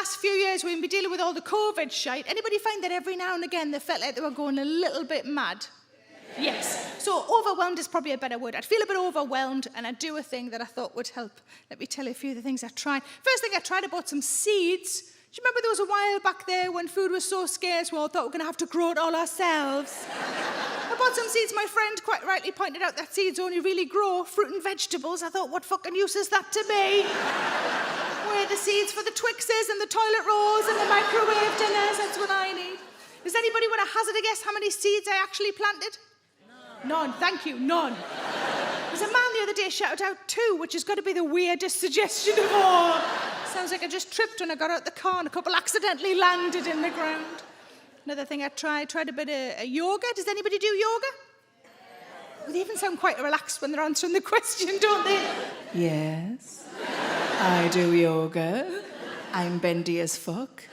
last few years we've been dealing with all the COVID shite, anybody find that every now and again they felt like they were going a little bit mad? Yes. So overwhelmed is probably a better word. I'd feel a bit overwhelmed and I'd do a thing that I thought would help. Let me tell you a few of the things I tried. First thing I tried, I bought some seeds. Do you remember there was a while back there when food was so scarce we all thought we were going to have to grow it all ourselves? I bought some seeds. My friend quite rightly pointed out that seeds only really grow fruit and vegetables. I thought, what fucking use is that to me? Where are the seeds for the Twixes and the toilet rolls and the microwave dinners? That's what I need. Does anybody want to hazard a guess how many seeds I actually planted? None. Thank you, none. There's a man the other day shouted out 2, which has got to be the weirdest suggestion of all. Sounds like I just tripped when I got out the car and a couple accidentally landed in the ground. Another thing I tried a bit of yoga. Does anybody do yoga? Well, they even sound quite relaxed when they're answering the question, don't they? Yes, I do yoga. I'm bendy as fuck.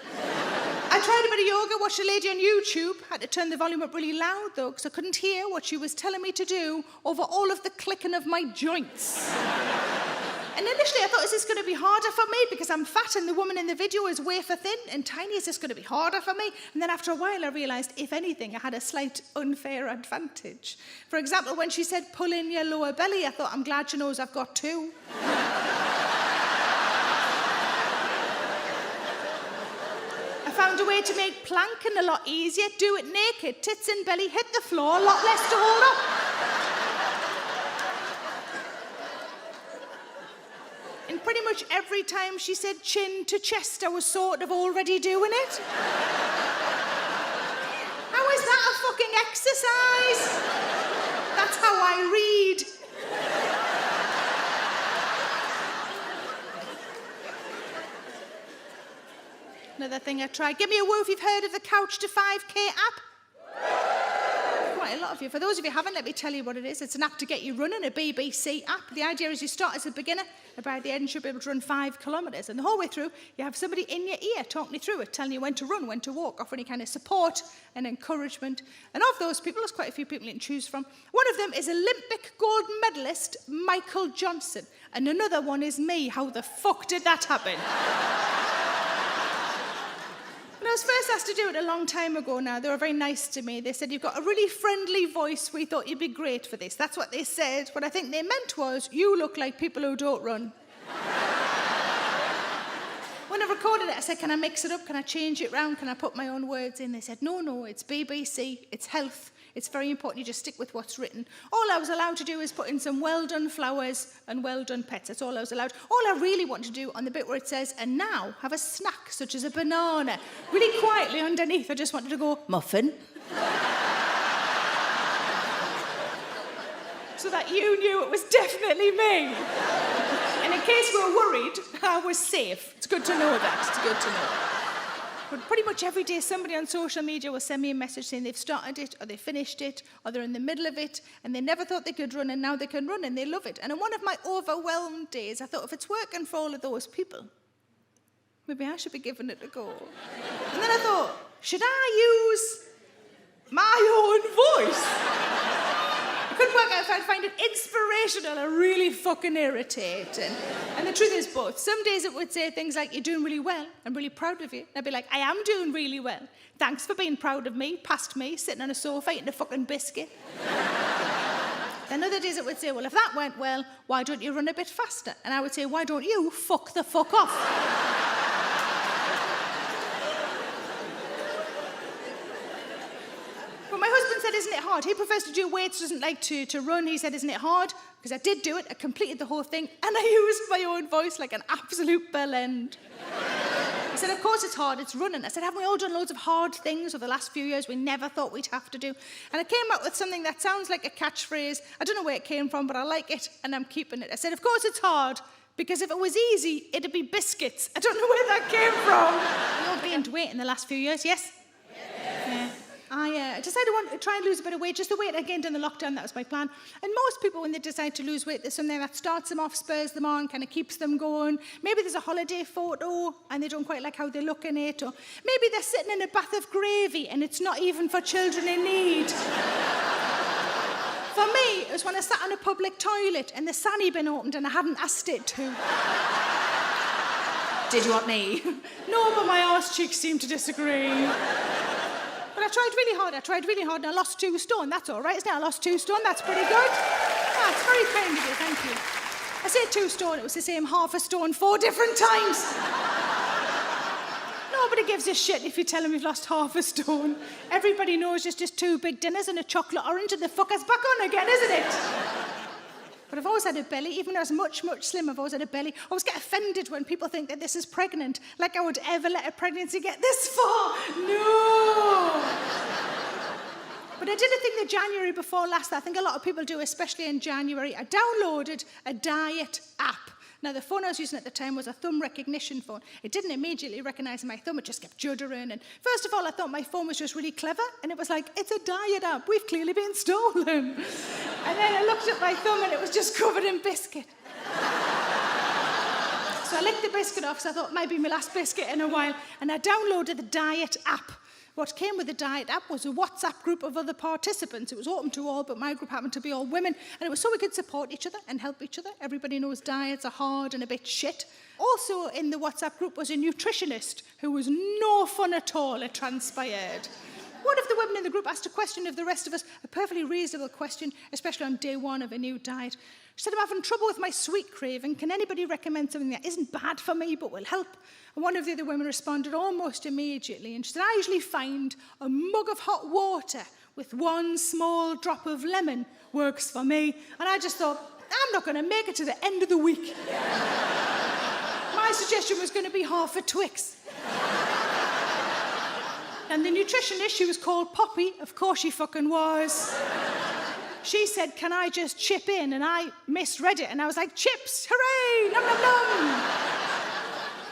I tried a bit of yoga, watched a lady on YouTube. Had to turn the volume up really loud, though, because I couldn't hear what she was telling me to do over all of the clicking of my joints. And initially I thought, is this going to be harder for me? Because I'm fat and the woman in the video is wafer thin and tiny. Is this going to be harder for me? And then after a while I realised, if anything, I had a slight unfair advantage. For example, when she said, pull in your lower belly, I thought, I'm glad she knows I've got 2. I found a way to make planking a lot easier. Do it naked, tits and belly hit the floor, a lot less to hold up. And pretty much every time she said chin to chest, I was sort of already doing it. How is that a fucking exercise? That's how I read. Another thing I tried. Give me a woo if you've heard of the Couch to 5K app. Quite a lot of you. For those of you who haven't, let me tell you what it is. It's an app to get you running, a BBC app. The idea is you start as a beginner, and by the end you should be able to run 5 kilometres. And the whole way through, you have somebody in your ear talking you through it, telling you when to run, when to walk, offering any kind of support and encouragement. And of those people, there's quite a few people you can choose from. One of them is Olympic gold medalist Michael Johnson. And another one is me. How the fuck did that happen? When I was first asked to do it a long time ago now, they were very nice to me. They said, you've got a really friendly voice. We thought you'd be great for this. That's what they said. What I think they meant was, you look like people who don't run. When I recorded it, I said, can I mix it up? Can I change it round? Can I put my own words in? They said, no, it's BBC, it's health. It's very important you just stick with what's written. All I was allowed to do is put in some well-done flowers and well-done pets. That's all I was allowed. All I really want to do on the bit where it says, and now have a snack, such as a banana. Really quietly underneath, I just wanted to go, muffin. So that you knew it was definitely me. And in case we were worried, I was safe. It's good to know that. It's good to know. But pretty much every day, somebody on social media will send me a message saying they've started it, or they finished it, or they're in the middle of it, and they never thought they could run, and now they can run, and they love it. And on one of my overwhelmed days, I thought, if it's working for all of those people, maybe I should be giving it a go. And then I thought, should I use my own voice? I couldn't work out if I'd find it inspirational or really fucking irritating. And the truth is both. Some days it would say things like, you're doing really well, I'm really proud of you. And I'd be like, I am doing really well. Thanks for being proud of me, past me, sitting on a sofa eating a fucking biscuit. Then other days it would say, well, if that went well, why don't you run a bit faster? And I would say, why don't you fuck the fuck off? But my husband said, isn't it hard? He prefers to do weights, doesn't like to run. He said, isn't it hard? Because I did do it, I completed the whole thing, and I used my own voice like an absolute bell end. He said, of course it's hard, it's running. I said, haven't we all done loads of hard things over the last few years we never thought we'd have to do? And I came up with something that sounds like a catchphrase. I don't know where it came from, but I like it, and I'm keeping it. I said, of course it's hard, because if it was easy, it'd be biscuits. I don't know where that came from. You've all gained weight in the last few years, yes? Yeah. I decided I wanted to try and lose a bit of weight, just the weight I gained in the lockdown. That was my plan. And most people, when they decide to lose weight, there's something that starts them off, spurs them on, kind of keeps them going. Maybe there's a holiday photo and they don't quite like how they look in it, or maybe they're sitting in a bath of gravy and it's not even for children in need. For me, it was when I sat in a public toilet and the sanny bin opened and I hadn't asked it to. Did you want me? No, but my arse cheeks seem to disagree. But I tried really hard, and I lost 2 stone. That's all right, isn't it? I lost 2 stone, that's pretty good. That's very kind of you, thank you. I said 2 stone, it was the same half a stone 4 different times. Nobody gives a shit if you tell them you've lost half a stone. Everybody knows it's just 2 big dinners and a chocolate orange and the fucker's back on again, isn't it? But I've always had a belly, even when I was much, much slimmer, I've always had a belly. I always get offended when people think that this is pregnant, like I would ever let a pregnancy get this far. No! But I did a thing the January before last that I think a lot of people do, especially in January. I downloaded a diet app. Now, the phone I was using at the time was a thumb recognition phone. It didn't immediately recognise my thumb, it just kept juddering. And first of all, I thought my phone was just really clever, and it was like, it's a diet app, we've clearly been stolen. And then I looked at my thumb, and it was just covered in biscuit. So I licked the biscuit off, so I thought it might be my last biscuit in a while, and I downloaded the diet app. What came with the diet app was a WhatsApp group of other participants. It was open to all, but my group happened to be all women. And it was so we could support each other and help each other. Everybody knows diets are hard and a bit shit. Also in the WhatsApp group was a nutritionist who was no fun at all, it transpired. One of the women in the group asked a question of the rest of us, a perfectly reasonable question, especially on day 1 of a new diet. She said, I'm having trouble with my sweet craving. Can anybody recommend something that isn't bad for me but will help? And one of the other women responded almost immediately. And she said, I usually find a mug of hot water with 1 small drop of lemon works for me. And I just thought, I'm not going to make it to the end of the week. My suggestion was going to be half a Twix. And the nutritionist, she was called Poppy. Of course she fucking was. She said, can I just chip in? And I misread it. And I was like, chips, hooray, nom, nom, nom.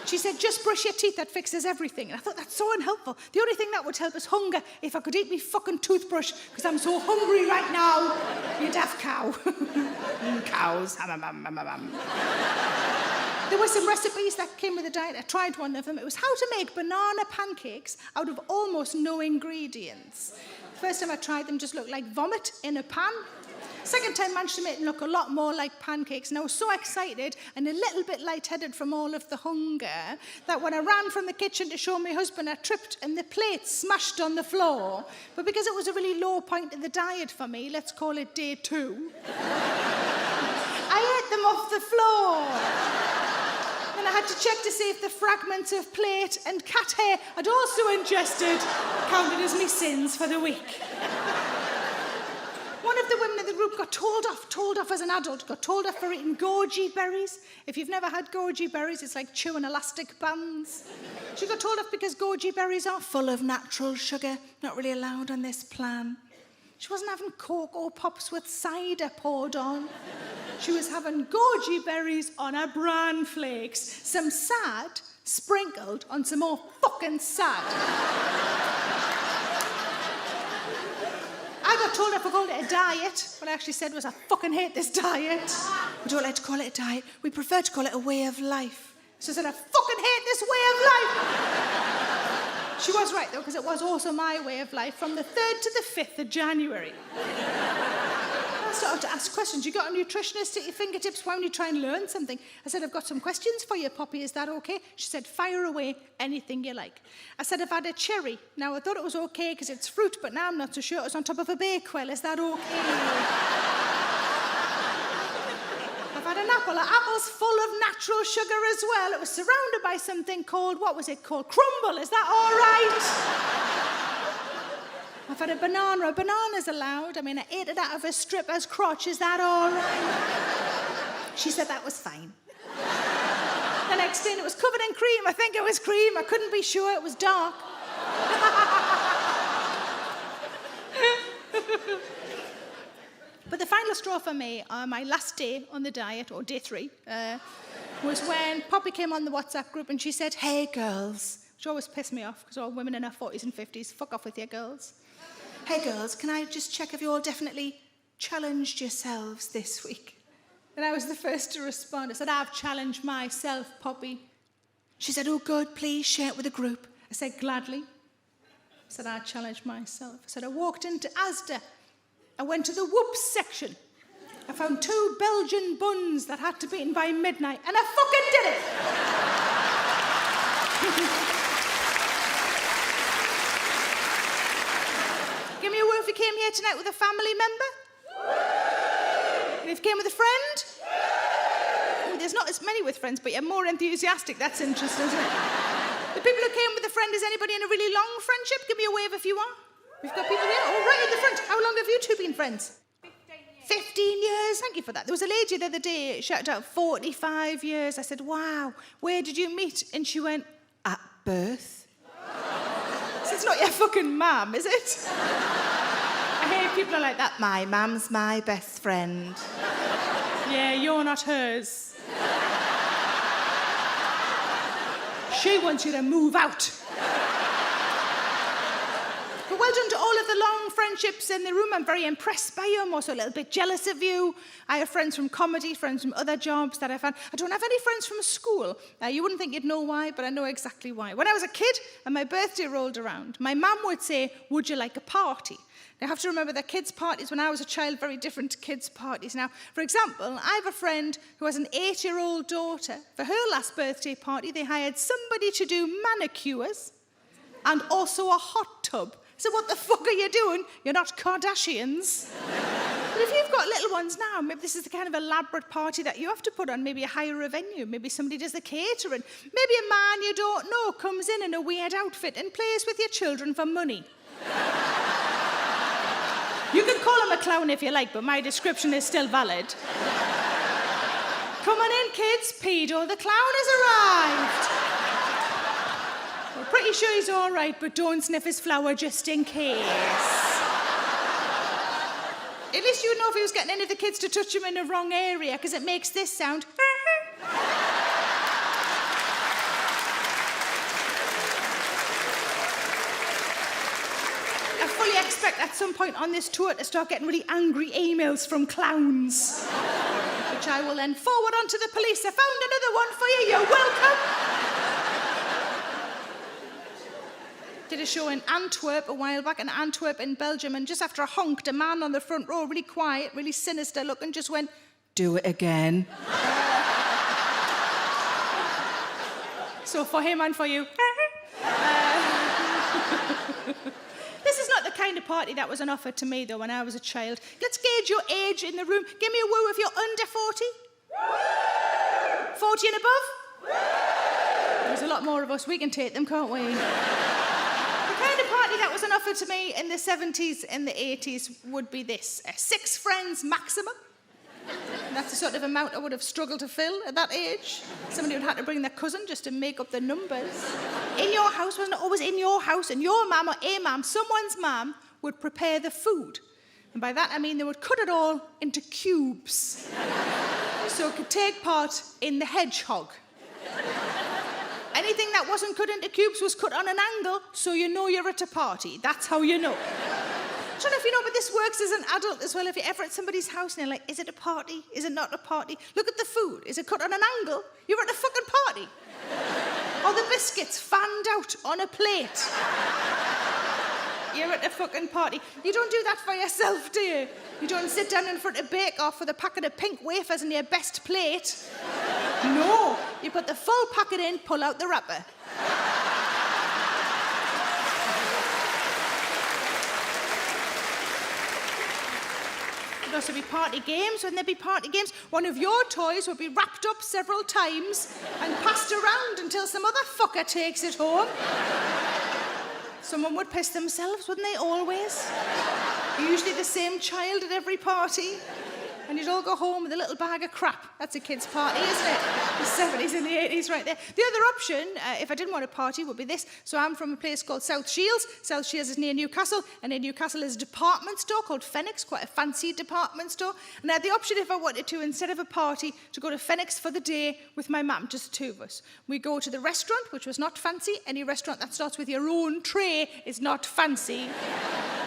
She said, just brush your teeth, that fixes everything. And I thought, that's so unhelpful. The only thing that would help is hunger. If I could eat me fucking toothbrush, because I'm so hungry right now. You daft cow. Cows. There were some recipes that came with the diet. I tried one of them. It was how to make banana pancakes out of almost no ingredients. First time I tried them, just looked like vomit in a pan. Second time, managed to make them look a lot more like pancakes. And I was so excited and a little bit lightheaded from all of the hunger that when I ran from the kitchen to show my husband, I tripped and the plate smashed on the floor. But because it was a really low point in the diet for me, let's call it day 2, I ate them off the floor. Then I had to check to see if the fragments of plate and cat hair I'd also ingested counted as my sins for the week. One of the women in the group got told off as an adult, got told off for eating goji berries. If you've never had goji berries, it's like chewing elastic bands. She got told off because goji berries are full of natural sugar, not really allowed on this plan. She wasn't having Coke or Pops with cider poured on. She was having goji berries on her bran flakes, some sad sprinkled on some more fucking sad. I got told I called it a diet. What I actually said was, I fucking hate this diet. We don't like to call it a diet. We prefer to call it a way of life. So I said, I fucking hate this way of life. She was right, though, because it was also my way of life from the 3rd to the 5th of January. I started to ask questions. You got a nutritionist at your fingertips. Why don't you try and learn something? I said, I've got some questions for you, Poppy. Is that okay? She said, fire away, anything you like. I said, I've had a cherry. Now, I thought it was okay because it's fruit, but now I'm not so sure. It's on top of a bakewell. Is that okay? I've had an apple. An apple's full of natural sugar as well. It was surrounded by something called, what was it called? Crumble. Is that all right? I've had a banana. A banana's allowed. I mean, I ate it out of a stripper's crotch. Is that all right? She said that was fine. The next thing, it was covered in cream. I think it was cream. I couldn't be sure. It was dark. But the final straw for me, my last day on the diet, or day 3, was when Poppy came on the WhatsApp group and she said, hey, girls. Which always pissed me off, because all women in their 40s and 50s, fuck off with your girls. Hey, girls, can I just check if you all definitely challenged yourselves this week? And I was the first to respond. I said, I've challenged myself, Poppy. She said, oh, good, please share it with the group. I said, gladly. I said, I challenged myself. I said, I walked into Asda. I went to the whoops section. I found 2 Belgian buns that had to be eaten by midnight, and I fucking did it! Give me a word if you came here tonight with a family member. And if you came with a friend. Ooh, there's not as many with friends, but you're more enthusiastic. That's interesting, isn't it? The people who came with a friend, is anybody in a really long friendship? Give me a wave if you are. We've got people here. Oh, right in the front. How long have you two been friends? 15 years. Thank you for that. There was a lady the other day, shouted out 45 years. I said, wow, where did you meet? And she went, at birth. So it's not your fucking mum, is it? I hear people are like that. My mum's my best friend. Yeah, you're not hers. She wants you to move out. But well done to all of the long friendships in the room. I'm very impressed by you. I'm also a little bit jealous of you. I have friends from comedy, friends from other jobs that I found. I don't have any friends from school. You wouldn't think you'd know why, but I know exactly why. When I was a kid and my birthday rolled around, my mum would say, would you like a party? Now, I have to remember that kids' parties when I was a child, very different to kids' parties now. For example, I have a friend who has an 8-year-old daughter. For her last birthday party, they hired somebody to do manicures and also a hot tub. So what the fuck are you doing? You're not Kardashians. But if you've got little ones now, maybe this is the kind of elaborate party that you have to put on. Maybe you hire a venue. Maybe somebody does the catering. Maybe a man you don't know comes in a weird outfit and plays with your children for money. You can call him a clown if you like, but my description is still valid. Come on in, kids. Pedo the clown has arrived. We're pretty sure he's all right, but don't sniff his flower just in case. At least you'd know if he was getting any of the kids to touch him in the wrong area, because it makes this sound. I fully expect at some point on this tour to start getting really angry emails from clowns, which I will then forward on to the police. I found another one for you. You're welcome. Did a show in Antwerp a while back, in Antwerp in Belgium, and just after I honked, a man on the front row, really quiet, really sinister looking, just went, do it again. So for him and for you. This is not the kind of party that was an offer to me, though, when I was a child. Let's gauge your age in the room. Give me a woo if you're under 40. 40 and above? There's a lot more of us. We can take them, can't we? The kind of party that was an offer to me in the 70s and the 80s would be this. 6 friends maximum. That's the sort of amount I would have struggled to fill at that age. Somebody would have to bring their cousin just to make up the numbers. In your house, wasn't it always in your house? And your mum or a mum, someone's mum, would prepare the food. And by that I mean they would cut it all into cubes. So it could take part in the hedgehog. Anything that wasn't cut into cubes was cut on an angle, so you know you're at a party. That's how you know. I don't know if you know, but this works as an adult as well. If you're ever at somebody's house and you're like, is it a party? Is it not a party? Look at the food. Is it cut on an angle? You're at a fucking party. Or the biscuits fanned out on a plate. You're at a fucking party. You don't do that for yourself, do you? You don't sit down in front of Bake Off with a packet of pink wafers in your best plate. No, you put the full packet in, pull out the wrapper. There'd also be party games. When there'd be party games, one of your toys would be wrapped up several times and passed around until some other fucker takes it home. Someone would piss themselves, wouldn't they, always? Usually the same child at every party. And you'd all go home with a little bag of crap. That's a kid's party, isn't it? The 70s and the 80s right there. The other option, if I didn't want a party, would be this. So I'm from a place called South Shields. South Shields is near Newcastle. And in Newcastle is a department store called Phoenix, quite a fancy department store. And I had the option, if I wanted to, instead of a party, to go to Phoenix for the day with my mum, just the two of us. We go to the restaurant, which was not fancy. Any restaurant that starts with your own tray is not fancy.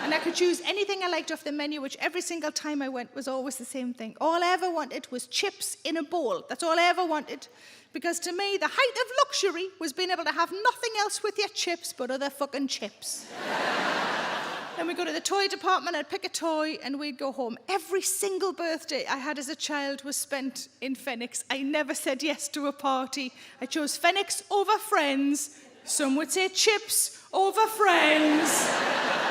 And I could choose anything I liked off the menu, which every single time I went was always the same thing. All I ever wanted was chips in a bowl. That's all I ever wanted. Because to me, the height of luxury was being able to have nothing else with your chips but other fucking chips. Then we'd go to the toy department, I'd pick a toy, and we'd go home. Every single birthday I had as a child was spent in Phoenix. I never said yes to a party. I chose Phoenix over friends. Some would say chips over friends.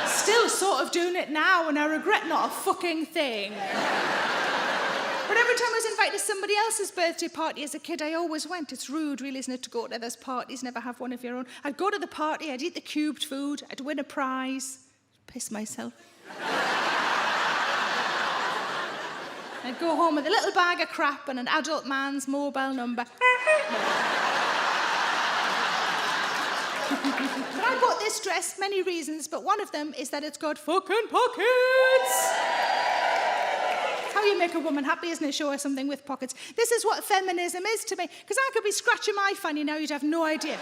Still sort of doing it now, and I regret not a fucking thing. But every time I was invited to somebody else's birthday party as a kid, I always went. It's rude, really, isn't it, to go to others' parties, never have one of your own. I'd go to the party, I'd eat the cubed food, I'd win a prize. Piss myself. I'd go home with a little bag of crap and an adult man's mobile number. But I bought this dress, many reasons, but one of them is that it's got fucking pockets. How you make a woman happy, isn't it? Show her something with pockets. This is what feminism is to me, because I could be scratching my fanny now, you'd have no idea.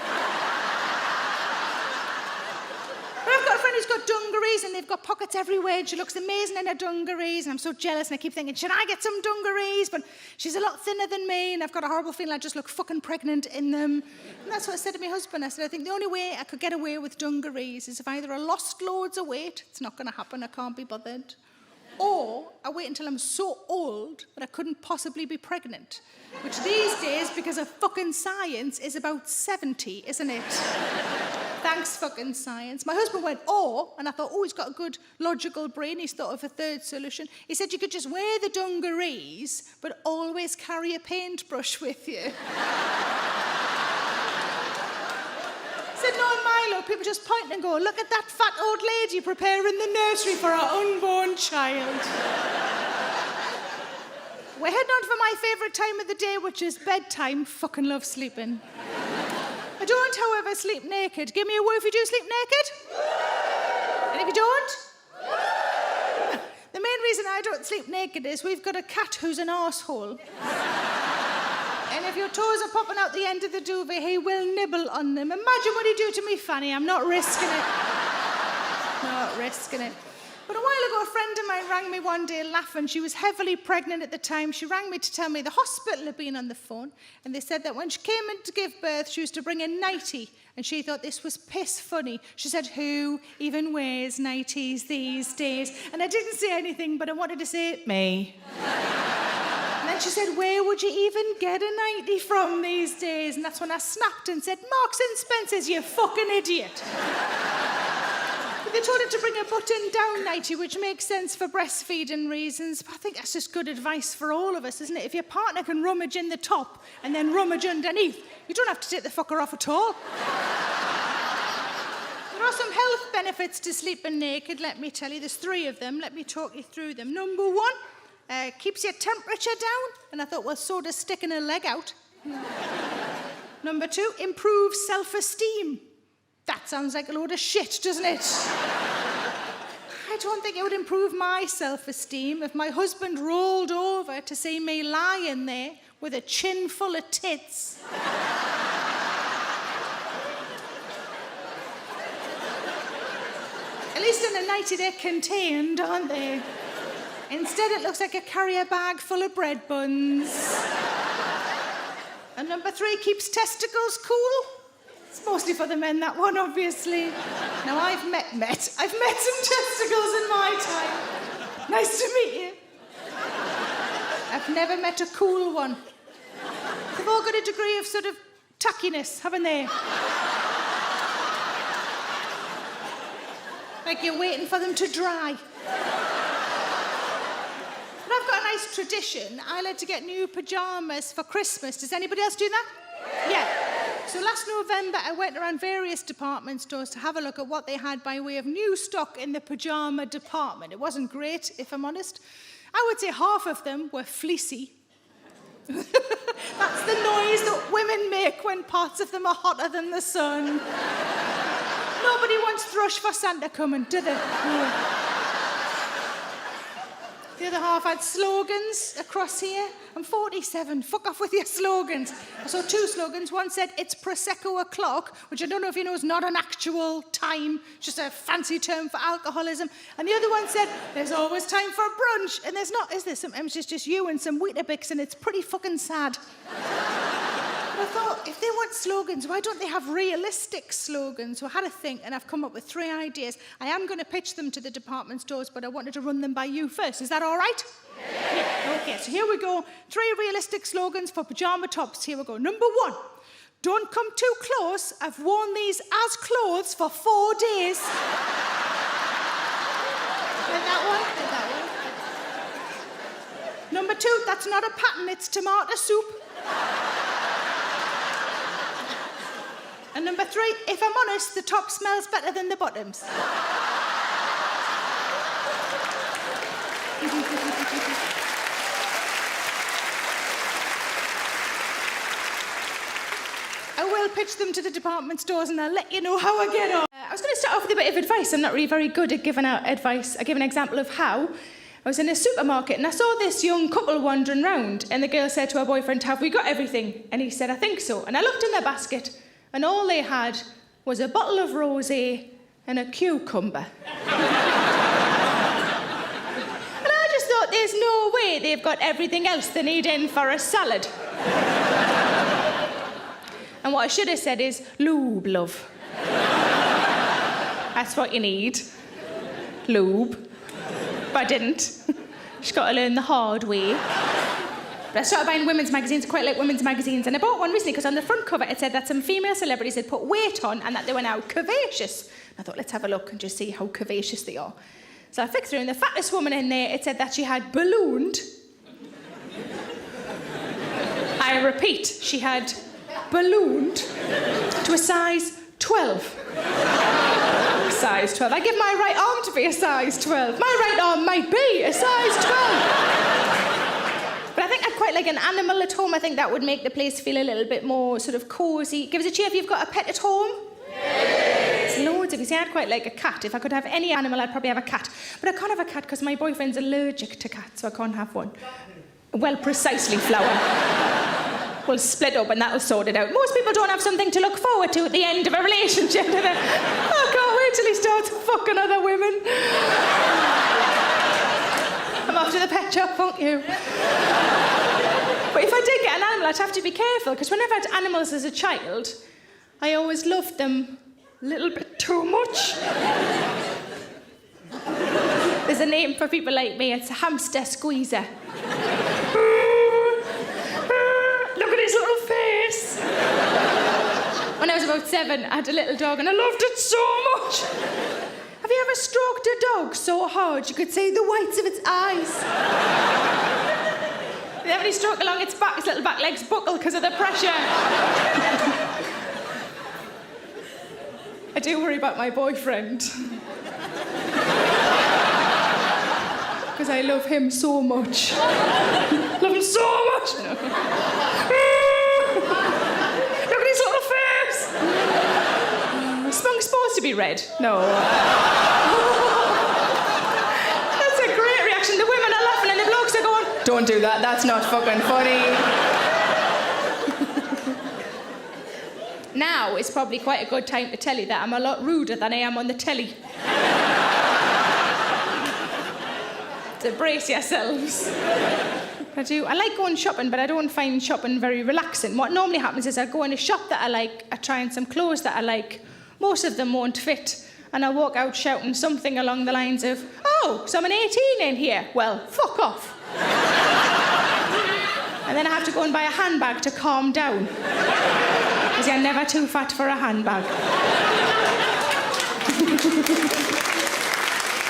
But I've got a friend who's got dungarees and they've got pockets everywhere and she looks amazing in her dungarees and I'm so jealous and I keep thinking, should I get some dungarees? But she's a lot thinner than me and I've got a horrible feeling I just look fucking pregnant in them. And that's what I said to my husband. I said, I think the only way I could get away with dungarees is if either I lost loads of weight, it's not going to happen, I can't be bothered, or I wait until I'm so old that I couldn't possibly be pregnant. Which these days, because of fucking science, is about 70, isn't it? Thanks, fucking science. My husband went, oh, and I thought, oh, he's got a good logical brain. He's thought of a third solution. He said you could just wear the dungarees, but always carry a paintbrush with you. Said, no, in Milo, people just point and go, look at that fat old lady preparing the nursery for her unborn child. We're heading on for my favourite time of the day, which is bedtime. Fucking love sleeping. I don't, however, sleep naked. Give me a word if you do sleep naked. And if you don't? The main reason I don't sleep naked is we've got a cat who's an arsehole. And if your toes are popping out the end of the duvet, he will nibble on them. Imagine what he'd do to me, Fanny. I'm not risking it. Not risking it. But a while ago, a friend of mine rang me one day laughing. She was heavily pregnant at the time. She rang me to tell me the hospital had been on the phone, and they said that when she came in to give birth, she was to bring a nightie, and she thought this was piss funny. She said, who even wears nighties these days? And I didn't say anything, but I wanted to say, me. And then she said, where would you even get a nightie from these days? And that's when I snapped and said, Marks and Spencer's, you fucking idiot. They told her to bring a button-down nightie, which makes sense for breastfeeding reasons, but I think that's just good advice for all of us, isn't it? If your partner can rummage in the top and then rummage underneath, you don't have to take the fucker off at all. There are some health benefits to sleeping naked, let me tell you. There's 3 of them. Let me talk you through them. Number 1, keeps your temperature down, and I thought, well, so does sticking a leg out. Number 2, improves self-esteem. That sounds like a load of shit, doesn't it? I don't think it would improve my self-esteem if my husband rolled over to see me lying there with a chin full of tits. At least in a nightie they're contained, aren't they? Instead it looks like a carrier bag full of bread buns. And number 3, keeps testicles cool. It's mostly for the men, that one, obviously. Now, I've met some testicles in my time. Nice to meet you. I've never met a cool one. They've all got a degree of sort of tackiness, haven't they? Like you're waiting for them to dry. But I've got a nice tradition. I like to get new pyjamas for Christmas. Does anybody else do that? Yeah. So last November, I went around various department stores to have a look at what they had by way of new stock in the pyjama department. It wasn't great, if I'm honest. I would say half of them were fleecy. That's the noise that women make when parts of them are hotter than the sun. Nobody wants thrush for Santa coming, do they? No. The other half had slogans across here. I'm 47, fuck off with your slogans. I saw 2 slogans. One said, it's Prosecco o'clock, which I don't know if you know is not an actual time, just a fancy term for alcoholism. And the other one said, there's always time for a brunch. And there's not, is there? Sometimes it's just you and some Weetabix, and it's pretty fucking sad. I thought, if they want slogans, why don't they have realistic slogans? So I had a think, and I've come up with 3 ideas. I am going to pitch them to the department stores, but I wanted to run them by you first. Is that all right? Yeah. Okay, so here we go. 3 realistic slogans for pyjama tops. Here we go. Number 1, don't come too close. I've worn these as clothes for 4 days. Did that one? Did that one? Number 2, that's not a pattern, it's tomato soup. And number 3, if I'm honest, the top smells better than the bottoms. I will pitch them to the department stores and I'll let you know how I get on. I was going to start off with a bit of advice. I'm not really very good at giving out advice. I'll give an example of how. I was in a supermarket and I saw this young couple wandering round, and the girl said to her boyfriend, "Have we got everything?" And he said, "I think so." And I looked in their basket and all they had was a bottle of rosé and a cucumber. And I just thought, there's no way they've got everything else they need in for a salad. And what I should have said is, lube, love. That's what you need. Lube. But I didn't. Just got to learn the hard way. But I started buying women's magazines. I quite like women's magazines. And I bought one recently because on the front cover it said that some female celebrities had put weight on and that they were now curvaceous. And I thought, let's have a look and just see how curvaceous they are. So I flicked through, and the fattest woman in there, it said that she had ballooned. I repeat, she had ballooned to a size 12. Size 12. I give my right arm to be a size 12. My right arm might be a size 12. But I think I'd quite like an animal at home. I think that would make the place feel a little bit more sort of cosy. Give us a cheer if you've got a pet at home. There's loads of you. See, I'd quite like a cat. If I could have any animal, I'd probably have a cat. But I can't have a cat because my boyfriend's allergic to cats, so I can't have one. Well, precisely, Flower. We'll split up and that'll sort it out. Most people don't have something to look forward to at the end of a relationship, do they? I can't wait till he starts fucking other women. I'm off to the pet shop, won't you? But if I did get an animal, I'd have to be careful, because whenever I had animals as a child, I always loved them a little bit too much. There's a name for people like me. It's a hamster squeezer. Look at his little face. When I was about 7, I had a little dog and I loved it so much. Have you ever stroked a dog so hard you could see the whites of its eyes? Then when you stroke along its back, its little back legs buckle because of the pressure. I do worry about my boyfriend. Because I love him so much. Love him so much. No. Look at his little face. Is Spunk supposed to be red? No. That's a great reaction. The women are laughing and the blokes are going, "Don't do that, that's not fucking funny." Now is probably quite a good time to tell you that I'm a lot ruder than I am on the telly. So brace yourselves. I like going shopping, but I don't find shopping very relaxing. What normally happens is I go in a shop that I like, I try on some clothes that I like, most of them won't fit, and I walk out shouting something along the lines of, "Oh, someone 18 in here? Well, fuck off." And then I have to go and buy a handbag to calm down. Because you're never too fat for a handbag.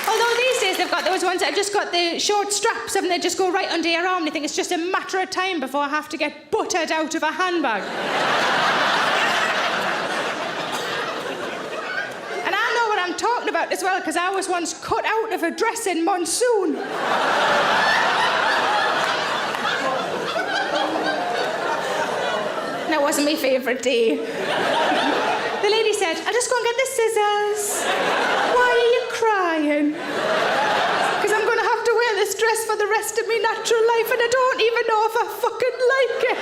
Although these days they've got those ones that have just got the short straps and they just go right under your arm. You think it's just a matter of time before I have to get buttered out of a handbag. And I know what I'm talking about as well, because I was once cut out of a dress in monsoon. That wasn't my favourite day. The lady said, "I'll just go and get the scissors. Why are you crying?" "Because I'm going to have to wear this dress for the rest of my natural life and I don't even know if I fucking like it."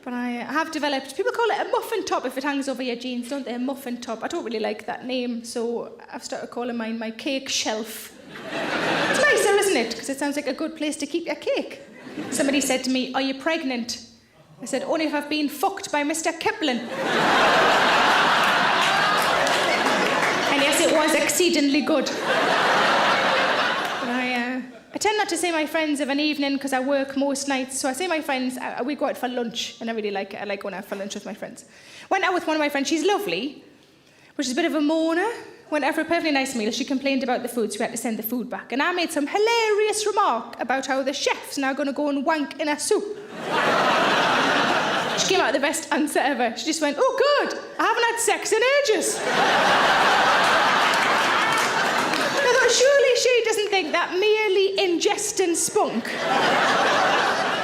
But I have developed, people call it a muffin top if it hangs over your jeans, don't they? A muffin top. I don't really like that name, so I've started calling mine my cake shelf. It's nicer, isn't it? Because it sounds like a good place to keep your cake. Somebody said to me, "Are you pregnant?" I said, "Only if I've been fucked by Mr. Kipling." And yes, it was exceedingly good. But I tend not to see my friends of an evening because I work most nights. So I see my friends, we go out for lunch, and I really like it. I like going out for lunch with my friends. Went out with one of my friends, she's lovely, but she's a bit of a moaner. Went out for a perfectly nice meal. She complained about the food, so we had to send the food back. And I made some hilarious remark about how the chef's now going to go and wank in a soup. She came out with the best answer ever. She just went, "Oh, good, I haven't had sex in ages." I thought, surely she doesn't think that merely ingesting spunk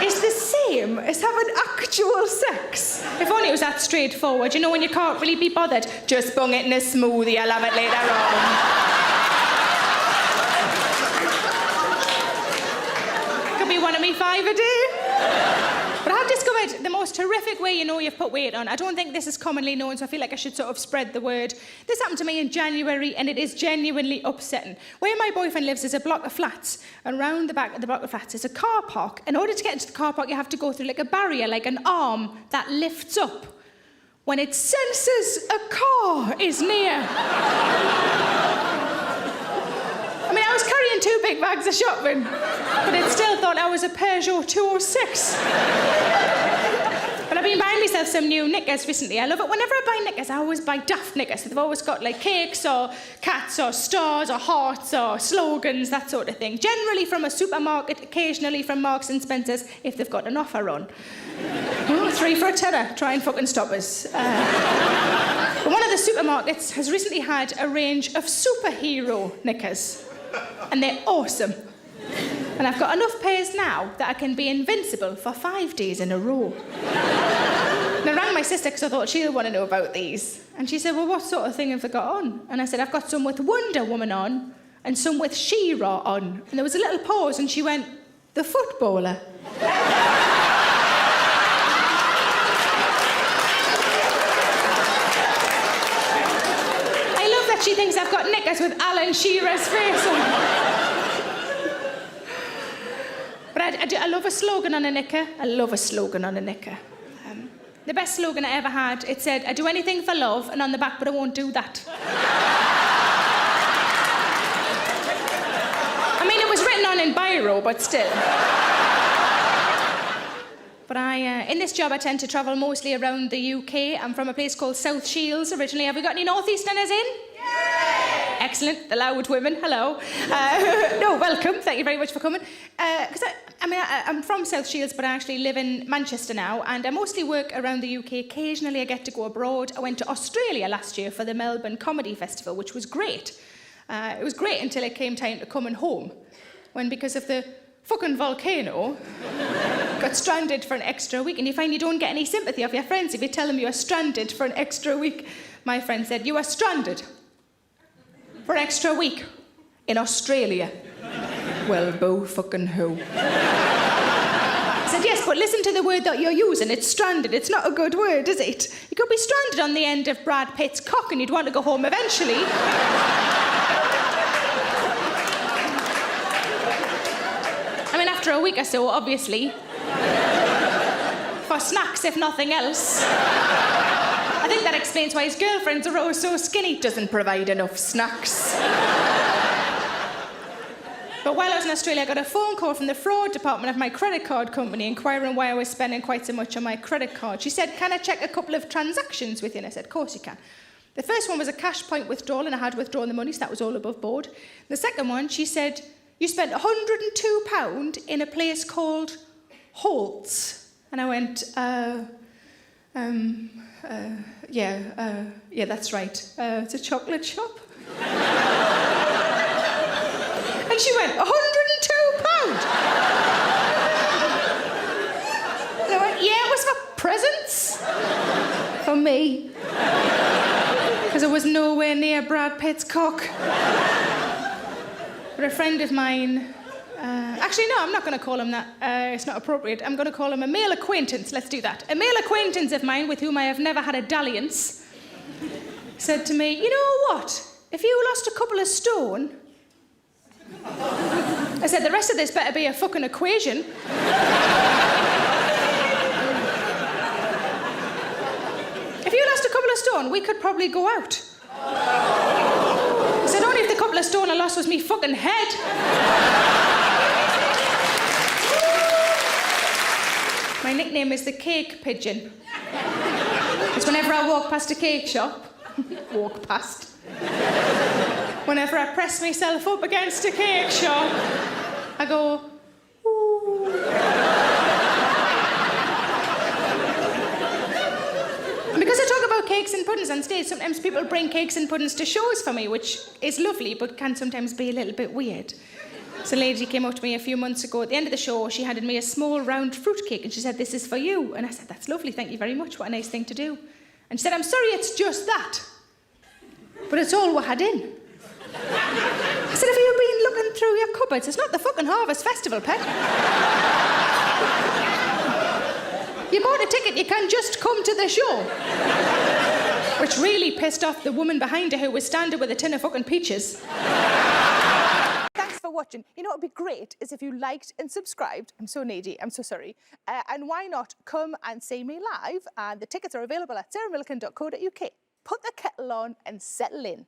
is the same as having actual sex. If only it was that straightforward. You know, when you can't really be bothered, just bung it in a smoothie, I'll have it later on. Could be one of me 5 a day. But I've discovered the most horrific way you know you've put weight on. I don't think this is commonly known, so I feel like I should sort of spread the word. This happened to me in January, and it is genuinely upsetting. Where my boyfriend lives is a block of flats, and round the back of the block of flats is a car park. In order to get into the car park, you have to go through like a barrier, like an arm that lifts up when it senses a car is near. I mean, I was carrying 2 big bags of shopping, but it still thought I was a Peugeot 206. But I've been buying myself some new knickers recently. I love it. Whenever I buy knickers, I always buy daft knickers. They've always got like cakes or cats or stars or hearts or slogans, that sort of thing. Generally from a supermarket, occasionally from Marks and Spencer's, if they've got an offer on. Oh, 3 for a tenner. Try and fucking stop us. But one of the supermarkets has recently had a range of superhero knickers. And they're awesome. And I've got enough pairs now that I can be invincible for 5 days in a row. And I rang my sister because I thought she'll want to know about these. And she said, "Well, what sort of thing have they got on?" And I said, "I've got some with Wonder Woman on and some with She-Ra on." And there was a little pause and she went, "The footballer." I love that she thinks I've got knickers with Alan Shearer's face on. But I love a slogan on a knicker. I love a slogan on a knicker. The best slogan I ever had, it said, "I do anything for love," and on the back, "but I won't do that." I mean, it was written on in biro, but still. But in this job, I tend to travel mostly around the UK. I'm from a place called South Shields originally. Have we got any North Easterners in? Yay! Excellent. The loud women. Hello. No, welcome. Thank you very much for coming. Because I'm from South Shields, but I actually live in Manchester now, and I mostly work around the UK. Occasionally, I get to go abroad. I went to Australia last year for the Melbourne Comedy Festival, which was great. It was great until it came time to coming home, when because of the fucking volcano, got stranded for an extra week. And you find you don't get any sympathy of your friends if you tell them you are stranded for an extra week. My friend said, "You are stranded for an extra week in Australia." Well, boo fucking who? I said, "Yes, but listen to the word that you're using. It's stranded. It's not a good word, is it? You could be stranded on the end of Brad Pitt's cock and you'd want to go home eventually." I mean, after a week or so, obviously. For snacks, if nothing else. I think that explains why his girlfriends are always so skinny. Doesn't provide enough snacks. But while I was in Australia, I got a phone call from the fraud department of my credit card company inquiring why I was spending quite so much on my credit card. She said, "Can I check a couple of transactions with you?" And I said, "Of course you can." The first one was a cash point withdrawal, and I had withdrawn the money, so that was all above board. The second one, she said, "You spent £102 in a place called Holt's." And I went, yeah, that's right. It's a chocolate shop. And she went, £102? And I went, "Yeah, it was for presents." For me. Because it was nowhere near Brad Pitt's cock. But a friend of mine... actually, no, I'm not going to call him that. It's not appropriate. I'm going to call him a male acquaintance. Let's do that. A male acquaintance of mine with whom I have never had a dalliance said to me, "You know what? If you lost a couple of stone..." I said, "The rest of this better be a fucking equation." stone, we could probably go out. I said, only if the couple of stone I lost was me fucking head. My nickname is the cake pigeon. It's whenever I walk past a cake shop, whenever I press myself up against a cake shop, I go, ooh. And because I talk about cakes and puddings on stage, sometimes people bring cakes and puddings to shows for me, which is lovely, but can sometimes be a little bit weird. So a lady came up to me a few months ago. At the end of the show, she handed me a small round fruit cake and she said, "This is for you." And I said, "That's lovely, thank you very much. What a nice thing to do." And she said, "I'm sorry, it's just that. But it's all we had in." I said, "Have you been looking through your cupboards? It's not the fucking Harvest Festival, pet. You bought a ticket, you can just come to the show." Which really pissed off the woman behind her who was standing with a tin of fucking peaches. Thanks for watching. You know what would be great is if you liked and subscribed. I'm so needy, I'm so sorry. And why not come and see me live? And the tickets are available at sarahmillican.co.uk. Put the kettle on and settle in.